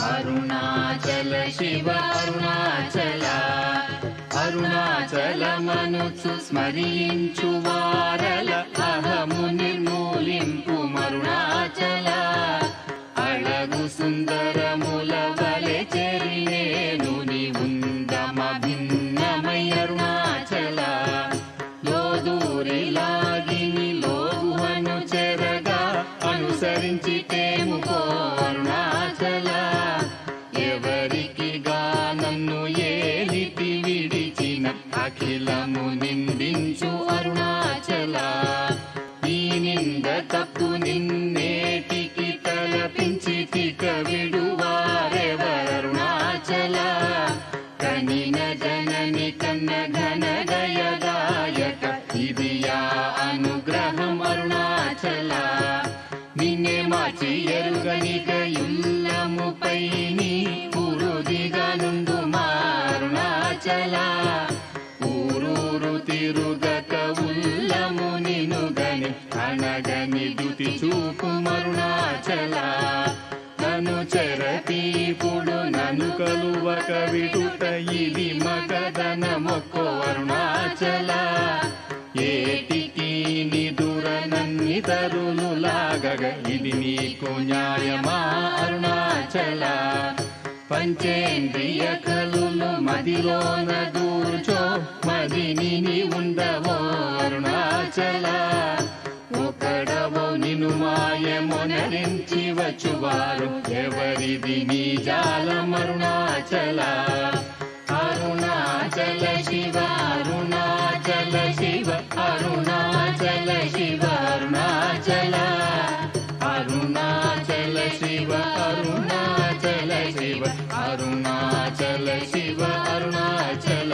అరుణాచల శివ అరుణాచల అరుణాచలమనుచు స్మరించు వారల అహము నిర్మూలింపు మరుణాచల అళగు సుందరముల వలె చెరినేను నీ ఉందమ భిన్నమై అరుణాచల లోదూరి లాగిని లోగుహను చెరగా అనుసరించి తేముకో అరుణాచల ఎవరికి నన్ను ఏలితి విడిచిన అఖిలము నిందించు అరుణాచల ఈ నింద తప్పు నిన్నేటికి తలపించి తిక విడువారెవరుణాచల కనిన జనని కన్న ఘన దయదాయక ఇది యా అనుగ్రహం అరుణాచల నిన్నే మార్చి ఎరుగనిక ఇల్లముపై నీ పురుదిగా నుండు అరుణాచల ఊరూరు తిరుగక ఉల్లము నినుగని అనగని దుతి చూపు అరుణాచల నన్ను చెరపీపుడు నన్ను కలువక విడుట ఇది మగదన మొక్కో అరుణాచల ఏటికి నిదుర నన్ని తరులు లాగగ ఇది నీకు న్యాయమా అరుణాచల పంచేంద్రియ కలులు మదిలోన దూర్చో మదిని నీ ఉండవో అరుణాచల ఒకడవో నిను మాయమొనరించి వచ్చువారు ఎవరిది నీ జాలం అరుణాచల అరుణాచల శివ అరుణాచల శివ అరుణాచల శివ అరుణాచల అరుణాచల శివ అరుణాచల శివ అరుణాచల శివ అరుణాచల